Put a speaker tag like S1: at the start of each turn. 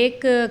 S1: 1